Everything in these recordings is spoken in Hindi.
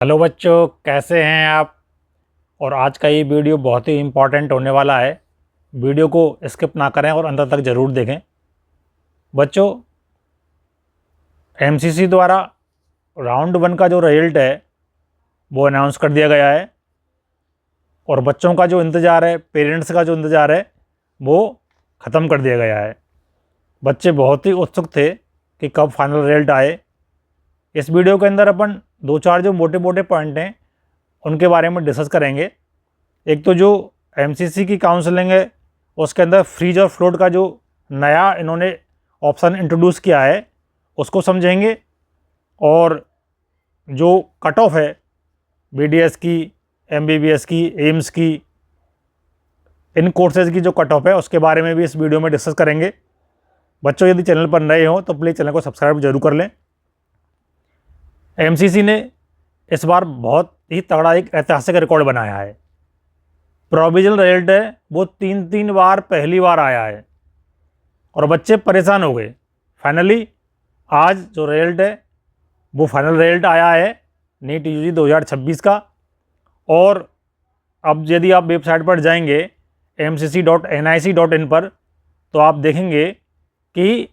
हेलो बच्चों, कैसे हैं आप। और आज का ये वीडियो बहुत ही इम्पोर्टेंट होने वाला है। वीडियो को स्किप ना करें और अंत तक ज़रूर देखें। बच्चों, एमसीसी द्वारा राउंड 1 का जो रिजल्ट है वो अनाउंस कर दिया गया है और बच्चों का जो इंतज़ार है, पेरेंट्स का जो इंतज़ार है, वो ख़त्म कर दिया गया है। बच्चे बहुत ही उत्सुक थे कि कब फाइनल रिजल्ट आए। इस वीडियो के अंदर अपन दो चार जो मोटे मोटे पॉइंट हैं उनके बारे में डिस्कस करेंगे। एक तो जो एमसीसी की काउंसलिंग है उसके अंदर फ्रीज और फ्लोट का जो नया इन्होंने ऑप्शन इंट्रोड्यूस किया है उसको समझेंगे। और जो कट ऑफ है बीडीएस की, एमबीबीएस की, एम्स की, इन कोर्सेज़ की जो कट ऑफ है उसके बारे में भी इस वीडियो में डिस्कस करेंगे। बच्चों, यदि चैनल पर नए हो तो प्लीज़ चैनल को सब्सक्राइब जरूर कर लें। एमसीसी ने इस बार बहुत ही तगड़ा एक ऐतिहासिक रिकॉर्ड बनाया है। प्रोविजनल रिजल्ट है वो तीन बार पहली बार आया है और बच्चे परेशान हो गए। फाइनली आज जो रिजल्ट है वो फाइनल रिजल्ट आया है नीट यूजी 2026 का। और अब यदि आप वेबसाइट पर जाएंगे mcc.nic.in पर तो आप देखेंगे कि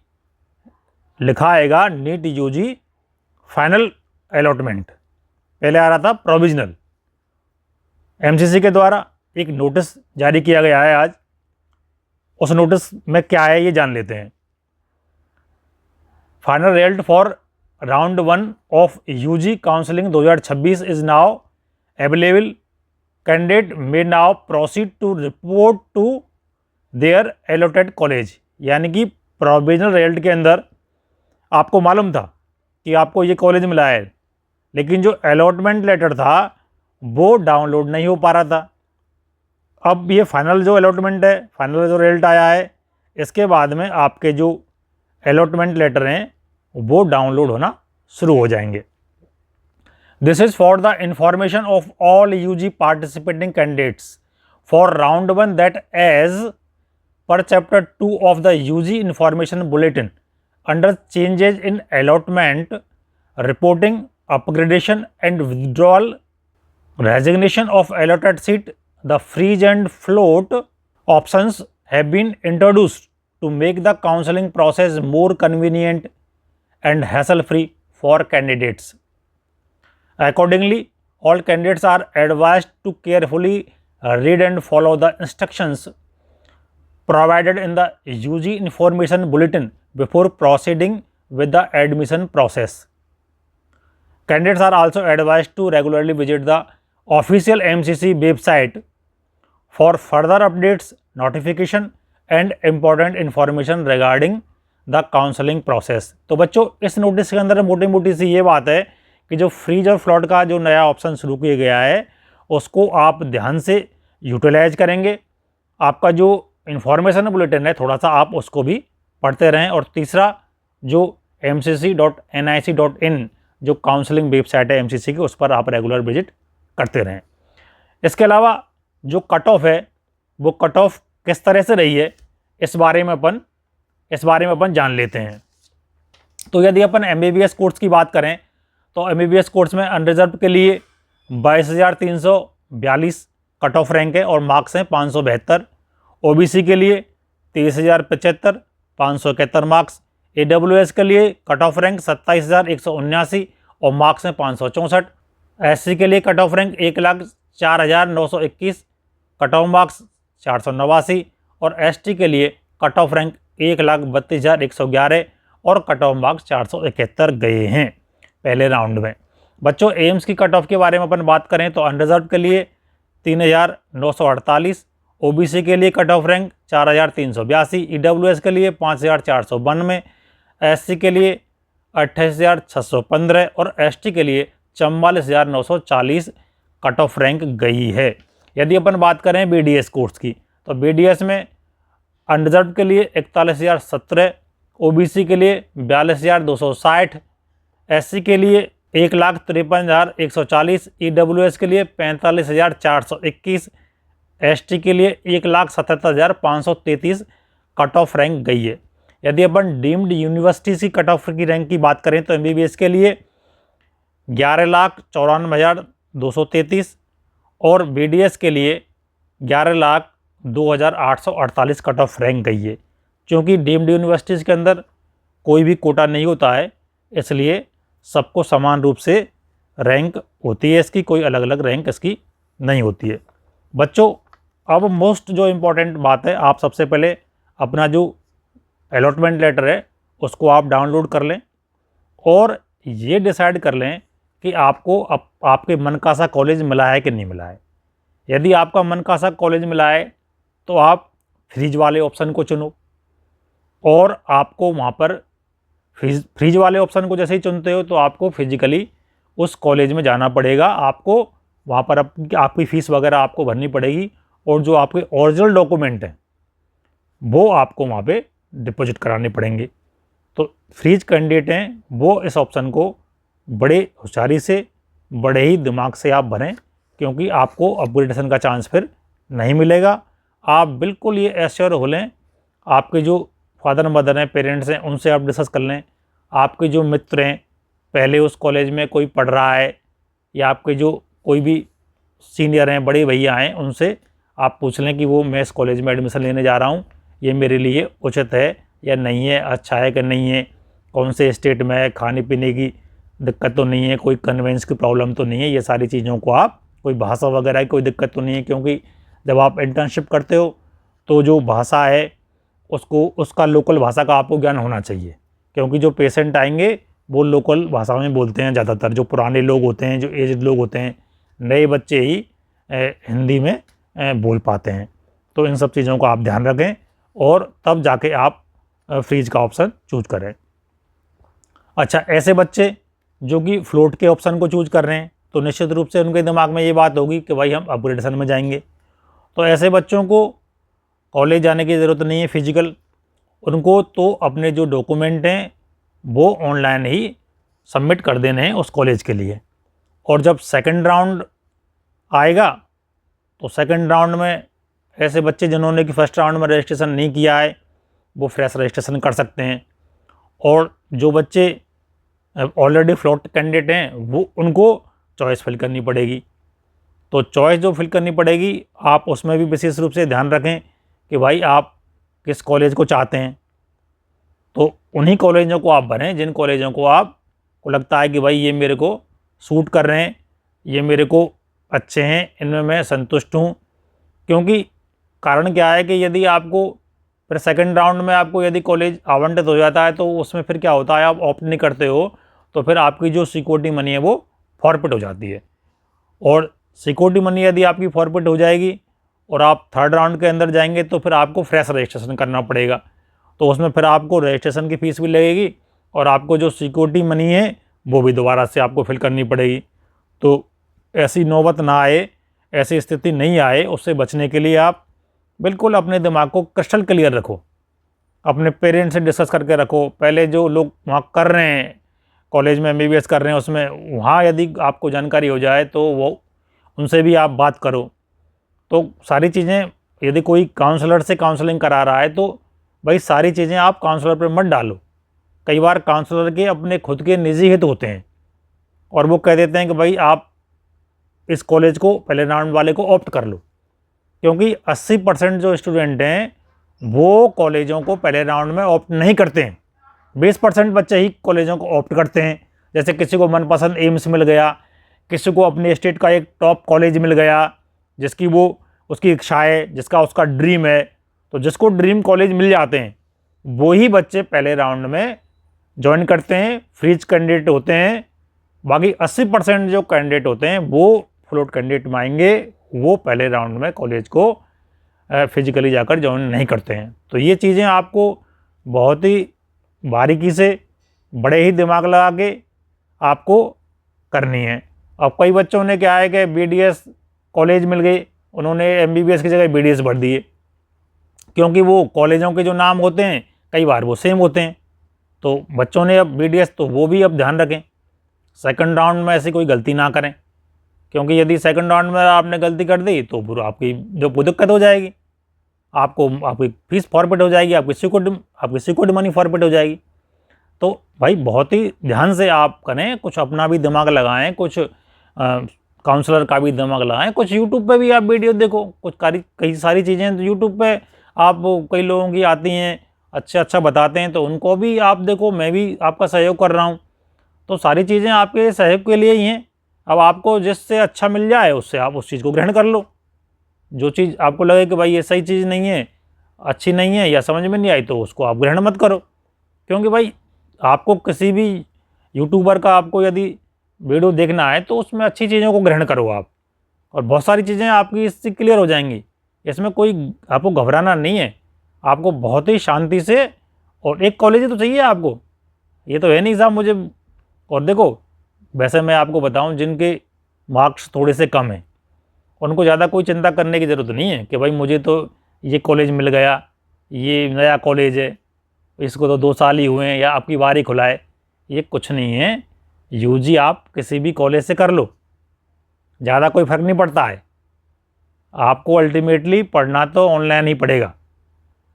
लिखा आएगा नीट यूजी फाइनल अलॉटमेंट। पहले आ रहा था प्रोविजनल। एमसीसी के द्वारा एक नोटिस जारी किया गया है आज। उस नोटिस में क्या है ये जान लेते हैं। Final result for round 1 of UG counselling 2026 is now available. Candidate may now proceed to report to their allotted college. यानी कि प्रोविजनल रिजल्ट के अंदर आपको मालूम था कि आपको ये कॉलेज मिला है, लेकिन जो अलॉटमेंट लेटर था वो डाउनलोड नहीं हो पा रहा था। अब ये फाइनल जो अलॉटमेंट है, फाइनल जो रिजल्ट आया है, इसके बाद में आपके जो अलॉटमेंट लेटर हैं वो डाउनलोड होना शुरू हो जाएंगे। This is for the information of all UG participating candidates for round 1 that as per chapter 2 of the UG information bulletin under changes in allotment, reporting, upgradation and withdrawal, resignation of allotted seat, the freeze and float options have been introduced to make the counseling process more convenient and hassle-free for candidates. Accordingly, all candidates are advised to carefully read and follow the instructions provided in the UG information bulletin before proceeding with the admission process. Candidates are also advised to regularly visit the official MCC website for further updates, notification and important information regarding the counseling process. तो बच्चों, इस नोटिस के अंदर मोटी मोटी सी ये बात है कि जो फ्रीज और फ्लॉट का जो नया ऑप्शन शुरू किया गया है उसको आप ध्यान से यूटिलाइज करेंगे। आपका जो इन्फॉर्मेशन बुलेटिन है थोड़ा सा आप उसको भी पढ़ते रहें। और तीसरा, जो mcc.nic.in जो काउंसलिंग वेबसाइट है एमसीसी की, उस पर आप रेगुलर विजिट करते रहें। इसके अलावा जो कट ऑफ है वो कट ऑफ किस तरह से रही है इस बारे में अपन जान लेते हैं। तो यदि अपन एमबीबीएस कोर्स की बात करें तो एमबीबीएस कोर्स में अनरिजर्व के लिए 22,342 कट ऑफ रैंक है और मार्क्स हैं 572। ओबीसी के लिए 23,075, 571 मार्क्स। AWS के लिए कट ऑफ रैंक 27,179 और मार्क्स हैं 564। SC के लिए cut off rank 1,04,921, cut off marks 489 और ST के लिए कट ऑफ रैंक 1,32,111 और कट ऑफ मार्क्स 471 गए हैं पहले राउंड में। बच्चों, एम्स की कट ऑफ के बारे में अपन बात करें तो अनरिजर्व के लिए 3,948, ओबीसी के लिए कट ऑफ रैंक 4,382, EWS के लिए 5,492, SC के लिए 28,615 और ST के लिए 44,940 कट ऑफ रैंक गई है। यदि अपन बात करें BDS कोर्स की तो BDS में अनरिजर्व के लिए 41,017, ओबीसी के लिए 42,260, SC के लिए 1,53,140, EWS के लिए 45,421, ST के लिए 1,77,533 कट ऑफ रैंक गई है। यदि अपन डीम्ड यूनिवर्सिटी की कट ऑफ की रैंक की बात करें तो एमबीबीएस के लिए 11,94,233 और BDS के लिए 11,02,848 कट ऑफ रैंक गई है। क्योंकि डीम्ड यूनिवर्सिटीज़ के अंदर कोई भी कोटा नहीं होता है, इसलिए सबको समान रूप से रैंक होती है इसकी, कोई अलग अलग रैंक इसकी नहीं होती है। बच्चों, अब मोस्ट जो इम्पोर्टेंट बात है, आप सबसे पहले अपना जो अलॉटमेंट लेटर है उसको आप डाउनलोड कर लें और ये डिसाइड कर लें कि आपको आपके मन का सा कॉलेज मिला है कि नहीं मिला है। यदि आपका मन का सा कॉलेज मिला है तो आप फ्रीज वाले ऑप्शन को चुनो और आपको वहाँ पर फ्रीज वाले ऑप्शन को जैसे ही चुनते हो तो आपको फिजिकली उस कॉलेज में जाना पड़ेगा। आपको वहाँ पर आपकी फ़ीस वगैरह आपको भरनी पड़ेगी और जो आपके ओरिजिनल डॉक्यूमेंट हैं वो आपको वहाँ पे डिपॉजिट कराने पड़ेंगे। तो फ्रीज कैंडिडेट हैं वो इस ऑप्शन को बड़े होशियारी से, बड़े ही दिमाग से आप भरें, क्योंकि आपको अपग्रेडेशन का चांस फिर नहीं मिलेगा। आप बिल्कुल ये एश्योर हो लें, आपके जो फादर मदर हैं, पेरेंट्स हैं, उनसे आप डिस्कस कर लें। आपके जो मित्र हैं, पहले उस कॉलेज में कोई पढ़ रहा है या आपके जो कोई भी सीनियर हैं, बड़े भैया हैं, उनसे आप पूछ लें कि वो मैं इस कॉलेज में एडमिशन लेने जा रहा हूँ, ये मेरे लिए उचित है या नहीं है, अच्छा है कि नहीं है, कौन से स्टेट में है, खाने पीने की दिक्कत तो नहीं है, कोई कन्वेंस की प्रॉब्लम तो नहीं है, ये सारी चीज़ों को आप, कोई भाषा वगैरह की कोई दिक्कत तो नहीं है। क्योंकि जब आप इंटर्नशिप करते हो तो जो भाषा है उसका लोकल भाषा का आपको ज्ञान होना चाहिए, क्योंकि जो पेशेंट आएंगे वो लोकल भाषा में बोलते हैं ज़्यादातर। जो पुराने लोग होते हैं, जो एजड लोग होते हैं, नए बच्चे ही हिंदी में बोल पाते हैं। तो इन सब चीज़ों को आप ध्यान रखें और तब जाके आप फ्रीज का ऑप्शन चूज करें। अच्छा, ऐसे बच्चे जो कि फ्लोट के ऑप्शन को चूज कर रहे हैं तो निश्चित रूप से उनके दिमाग में ये बात होगी कि भाई हम अपग्रेडेशन में जाएंगे। तो ऐसे बच्चों को कॉलेज जाने की ज़रूरत नहीं है फिजिकल, उनको तो अपने जो डॉक्यूमेंट हैं वो ऑनलाइन ही सबमिट कर देने हैं उस कॉलेज के लिए। और जब सेकंड राउंड आएगा तो सेकंड राउंड में ऐसे बच्चे जिन्होंने कि फर्स्ट राउंड में रजिस्ट्रेशन नहीं किया है वो फ्रेश रजिस्ट्रेशन कर सकते हैं। और जो बच्चे ऑलरेडी फ्लोट कैंडिडेट हैं वो उनको चॉइस फिल करनी पड़ेगी। तो चॉइस जो फिल करनी पड़ेगी आप उसमें भी विशेष रूप से ध्यान रखें कि भाई आप किस कॉलेज को चाहते हैं। तो उन्हीं कॉलेजों को आप भरें जिन कॉलेजों को आपको लगता है कि भाई ये मेरे को सूट कर रहे हैं, ये मेरे को अच्छे हैं, इनमें मैं संतुष्ट हूँ। क्योंकि कारण क्या है कि यदि आपको फिर सेकंड राउंड में आपको यदि कॉलेज आवंटित हो जाता है तो उसमें फिर क्या होता है, आप ऑप्ट नहीं करते हो तो फिर आपकी जो सिक्योरिटी मनी है वो फॉरफिट हो जाती है। और सिक्योरिटी मनी यदि आपकी फॉरफिट हो जाएगी और आप थर्ड राउंड के अंदर जाएंगे तो फिर आपको फ्रेश रजिस्ट्रेशन करना पड़ेगा। तो उसमें फिर आपको रजिस्ट्रेशन की फ़ीस भी लगेगी और आपको जो सिक्योरिटी मनी है वो भी दोबारा से आपको फिल करनी पड़ेगी। तो ऐसी नौबत ना आए, ऐसी स्थिति नहीं आए, उससे बचने के लिए आप बिल्कुल अपने दिमाग को क्रिस्टल क्लियर रखो, अपने पेरेंट्स से डिस्कस करके रखो। पहले जो लोग वहाँ कर रहे हैं, कॉलेज में MBBS कर रहे हैं, उसमें वहाँ यदि आपको जानकारी हो जाए तो वो उनसे भी आप बात करो। तो सारी चीज़ें, यदि कोई काउंसलर से काउंसलिंग करा रहा है तो भाई सारी चीज़ें आप काउंसलर पर मत डालो। कई बार काउंसलर के अपने खुद के निजी हित होते हैं और वो कह देते हैं कि भाई आप इस कॉलेज को पहले राउंड वाले को ऑप्ट कर लो। क्योंकि 80% जो स्टूडेंट हैं वो कॉलेजों को पहले राउंड में ऑप्ट नहीं करते हैं, 20% बच्चे ही कॉलेजों को ऑप्ट करते हैं। जैसे किसी को मनपसंद एम्स मिल गया, किसी को अपने स्टेट का एक टॉप कॉलेज मिल गया जिसकी वो उसकी इच्छा है, जिसका उसका ड्रीम है। तो जिसको ड्रीम कॉलेज मिल जाते हैं वो ही बच्चे पहले राउंड में ज्वाइन करते हैं, फ्रीज कैंडिडेट होते हैं। बाकी 80% जो कैंडिडेट होते हैं वो फ्लोट कैंडिडेट में आएंगे, वो पहले राउंड में कॉलेज को फिजिकली जाकर ज्वाइन नहीं करते हैं। तो ये चीज़ें आपको बहुत ही बारीकी से, बड़े ही दिमाग लगा के आपको करनी है। अब कई बच्चों ने क्या है कि BDS कॉलेज मिल गई, उन्होंने MBBS की जगह BDS भर दिए, क्योंकि वो कॉलेजों के जो नाम होते हैं कई बार वो सेम होते हैं। तो बच्चों ने अब BDS, तो वो भी अब ध्यान रखें सेकंड राउंड में ऐसी कोई गलती ना करें, क्योंकि यदि सेकंड राउंड में आपने गलती कर दी तो फिर आपकी जो दिक्कत हो जाएगी, आपकी फीस फॉरफिट हो जाएगी, आपकी सिक्योरिटी मनी फॉरफिट हो जाएगी। तो भाई बहुत ही ध्यान से आप करें, कुछ अपना भी दिमाग लगाएं, कुछ काउंसलर का भी दिमाग लगाएं, कुछ यूट्यूब पे भी आप वीडियो देखो, कुछ कई सारी चीज़ें तो यूट्यूब पे आप कई लोगों की आती हैं, अच्छा बताते हैं, तो उनको भी आप देखो। मैं भी आपका सहयोग कर रहा हूँ, तो सारी चीज़ें आपके सहयोग के लिए ही हैं। अब आपको जिससे अच्छा मिल जाए उससे आप उस चीज़ को ग्रहण कर लो। जो चीज़ आपको लगे कि भाई ये सही चीज़ नहीं है, अच्छी नहीं है या समझ में नहीं आई, तो उसको आप ग्रहण मत करो। क्योंकि भाई आपको किसी भी यूट्यूबर का आपको यदि वीडियो देखना है तो उसमें अच्छी चीज़ों को ग्रहण करो आप, और बहुत सारी चीज़ें आपकी इससे क्लियर हो जाएंगी। इसमें कोई आपको घबराना नहीं है, आपको बहुत ही शांति से, और एक कॉलेज ही तो चाहिए आपको, ये तो है नहीं साहब मुझे। और देखो, वैसे मैं आपको बताऊं, जिनके मार्क्स थोड़े से कम हैं उनको ज़्यादा कोई चिंता करने की ज़रूरत नहीं है कि भाई मुझे तो ये कॉलेज मिल गया, ये नया कॉलेज है, इसको तो 2 साल ही हुए हैं या आपकी बार ही खुला है। ये कुछ नहीं है, यूजी आप किसी भी कॉलेज से कर लो, ज़्यादा कोई फ़र्क नहीं पड़ता है। आपको अल्टीमेटली पढ़ना तो ऑनलाइन ही पड़ेगा।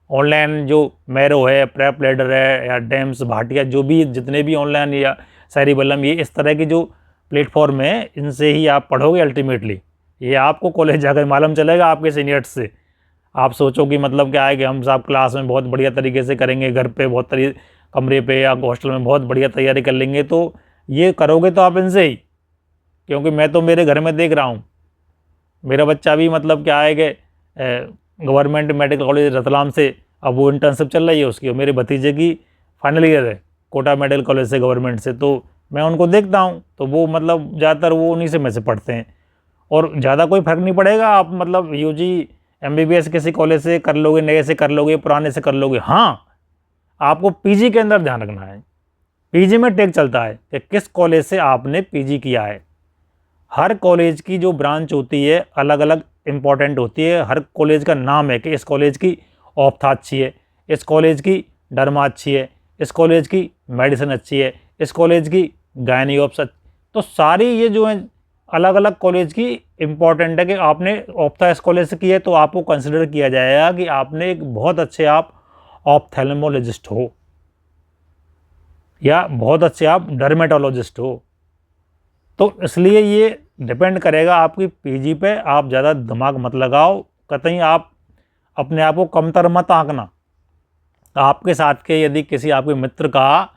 ऑनलाइन जो मैरो है, प्रेप लैडर है, या डेम्स भाटिया, जो भी जितने भी ऑनलाइन या सेरिबेलम, ये इस तरह की जो प्लेटफॉर्म है, इनसे ही आप पढ़ोगे अल्टीमेटली। ये आपको कॉलेज जाकर मालूम चलेगा आपके सीनियर्स से। आप सोचो कि मतलब क्या है कि हम साहब क्लास में बहुत बढ़िया तरीके से करेंगे, घर पे बहुत कमरे पे या हॉस्टल में बहुत बढ़िया तैयारी कर लेंगे, तो ये करोगे तो आप इनसे ही। क्योंकि मैं तो मेरे घर में देख रहा हूँ, मेरा बच्चा भी मतलब क्या है कि गवर्नमेंट मेडिकल कॉलेज रतलाम से अब वो इंटर्नशिप चल रही है उसकी, और मेरे भतीजे की फाइनल ईयर है कोटा मेडिकल कॉलेज से, गवर्नमेंट से। तो मैं उनको देखता हूँ, तो वो मतलब ज़्यादातर वो उन्हीं से में से पढ़ते हैं, और ज़्यादा कोई फ़र्क नहीं पड़ेगा। आप मतलब यूजी एमबीबीएस किसी कॉलेज से कर लोगे, नए से कर लोगे, पुराने से कर लोगे। हाँ, आपको पीजी के अंदर ध्यान रखना है। पीजी में टेक चलता है कि किस कॉलेज से आपने पीजी किया है। हर कॉलेज की जो ब्रांच होती है अलग अलग इम्पॉर्टेंट होती है। हर कॉलेज का नाम है कि इस कॉलेज की ऑप्था अच्छी है, इस कॉलेज की डर्मा अच्छी है, इस कॉलेज की मेडिसिन अच्छी है, इस कॉलेज की गायनी ऑप्स। तो सारी ये जो है अलग अलग कॉलेज की इम्पॉर्टेंट है कि आपने ऑप्था इस कॉलेज से की है तो आपको कंसिडर किया जाएगा कि आपने एक बहुत अच्छे आप ऑप्थेल्मोलॉजिस्ट हो, या बहुत अच्छे आप डर्मेटोलॉजिस्ट हो। तो इसलिए ये डिपेंड करेगा आपकी पीजी पे। आप ज़्यादा दिमाग मत लगाओ, कतई आप अपने आप को कमतर मत आंकना। आपके साथ के यदि किसी आपके मित्र का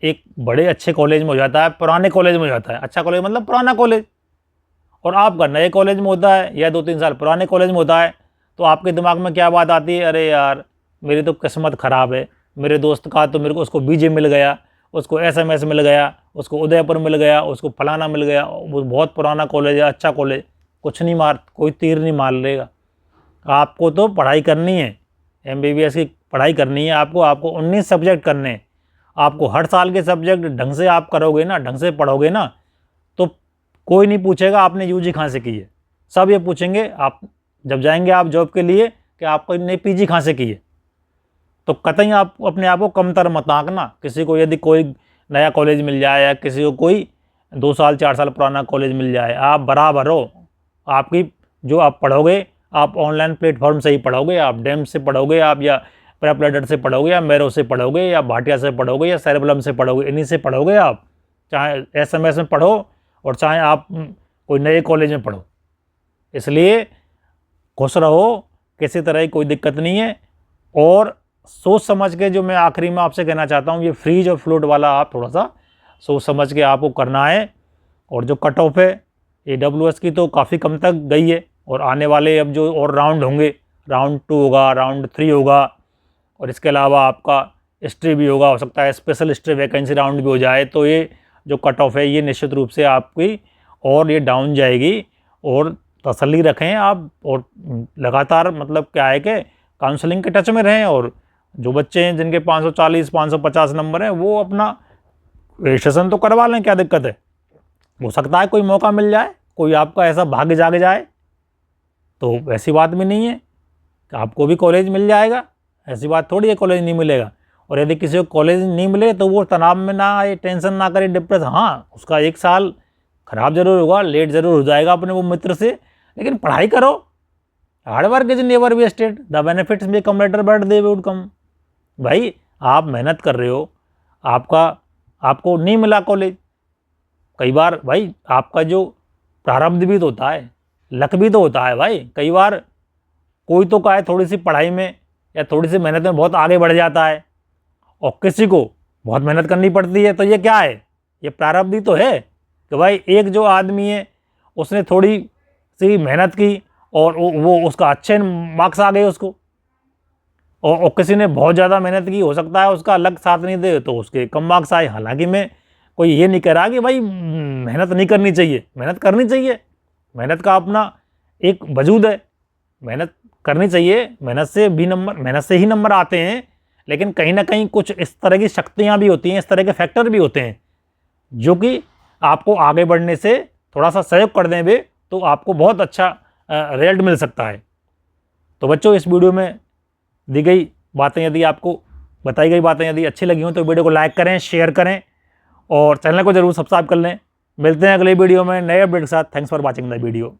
एक बड़े अच्छे कॉलेज में हो जाता है, पुराने कॉलेज में हो जाता है, अच्छा कॉलेज मतलब पुराना कॉलेज, और आपका नए कॉलेज में होता है या 2-3 साल पुराने कॉलेज में होता है, तो आपके दिमाग में क्या बात आती है, अरे यार मेरी तो किस्मत ख़राब है, मेरे दोस्त का तो मेरे को उसको बीजे मिल गया, उसको एसएमएस मिल गया, उसको उदयपुर मिल गया, उसको फलाना मिल गया, वो बहुत पुराना कॉलेज है, अच्छा कॉलेज। कुछ नहीं मार, कोई तीर नहीं मार लेगा। आपको तो पढ़ाई करनी है, एमबीबीएस की पढ़ाई करनी है आपको। आपको 19 सब्जेक्ट करने हैं। आपको हर साल के सब्जेक्ट ढंग से आप करोगे ना, ढंग से पढ़ोगे ना, तो कोई नहीं पूछेगा आपने यूजी कहाँ से की है। सब ये पूछेंगे आप जब जाएंगे आप जॉब के लिए कि आपको ने पीजी कहाँ से की है। तो कतई आप अपने आप को कमतर मत आंकना। किसी को यदि कोई नया कॉलेज मिल जाए या किसी को कोई 2 साल 4 साल पुराना कॉलेज मिल जाए, आप बराबर हो। आपकी जो आप पढ़ोगे, आप ऑनलाइन प्लेटफॉर्म से ही पढ़ोगे, आप डेम से पढ़ोगे, आप या प्रेप लैडर से पढ़ोगे, या मैरो से पढ़ोगे, या भाटिया से पढ़ोगे, या सेरेबेलम से पढ़ोगे, इन्हीं से पढ़ोगे आप। चाहे एसएमएस में पढ़ो और चाहे आप कोई नए कॉलेज में पढ़ो। इसलिए खुश रहो, किसी तरह की कोई दिक्कत नहीं है। और सोच समझ के, जो मैं आखिरी में आपसे कहना चाहता हूँ, ये फ्रीज और फ्लोट वाला आप थोड़ा सा सोच समझ के आपको करना है। और जो कट ऑफ है AWS की तो काफ़ी कम तक गई है, और आने वाले अब जो और राउंड होंगे, राउंड 2 होगा, राउंड 3 होगा, और इसके अलावा आपका हिस्ट्री भी होगा, हो सकता है स्पेशल हिस्ट्री वैकेंसी राउंड भी हो जाए। तो ये जो कट ऑफ है ये निश्चित रूप से आपकी और ये डाउन जाएगी। और तसल्ली रखें आप, और लगातार मतलब क्या है कि काउंसलिंग के टच में रहें। और जो बच्चे हैं जिनके 540 550 नंबर हैं, वो अपना रजिस्ट्रेशन तो करवा लें, क्या दिक्कत है। हो सकता है कोई मौका मिल जाए, कोई आपका ऐसा भाग्य जाग जाए, तो ऐसी बात भी नहीं है कि आपको भी कॉलेज मिल जाएगा। ऐसी बात थोड़ी है कॉलेज नहीं मिलेगा। और यदि किसी को कॉलेज नहीं मिले तो वो तनाव में ना आए, टेंशन ना करे, डिप्रेस। हाँ, उसका 1 साल खराब जरूर होगा, लेट जरूर हो जाएगा अपने वो मित्र से, लेकिन पढ़ाई करो। Hard work is never wasted, the benefits may come later but they would come. भाई आप मेहनत कर रहे हो, आपको नहीं मिला कॉलेज। कई बार भाई आपका जो प्रारब्ध भी तो होता है, लक भी तो होता है भाई। कई बार कोई तो क्या है, थोड़ी सी पढ़ाई में या थोड़ी सी मेहनत में बहुत आगे बढ़ जाता है और किसी को बहुत मेहनत करनी पड़ती है। तो ये क्या है, ये प्रारब्ध ही तो है कि भाई एक जो आदमी है उसने थोड़ी सी मेहनत की और वो उसका अच्छे मार्क्स आ गए उसको, और किसी ने बहुत ज़्यादा मेहनत की, हो सकता है उसका लक साथ नहीं दे तो उसके कम मार्क्स आए। हालांकि मैं कोई ये नहीं कह रहा कि भाई मेहनत नहीं करनी चाहिए, मेहनत करनी चाहिए, मेहनत का अपना एक वजूद है, मेहनत करनी चाहिए, मेहनत से ही नंबर आते हैं। लेकिन कहीं ना कहीं कुछ इस तरह की शक्तियाँ भी होती हैं, इस तरह के फैक्टर भी होते हैं जो कि आपको आगे बढ़ने से थोड़ा सा सहयोग कर दें वे, तो आपको बहुत अच्छा रिजल्ट मिल सकता है। तो बच्चों, इस वीडियो में दी गई बातें यदि आपको बताई गई बातें यदि अच्छी लगी हों तो वीडियो को लाइक करें, शेयर करें और चैनल को जरूर सब्सक्राइब कर लें। मिलते हैं अगले वीडियो में नए अपडेट के साथ। Thanks for watching the video.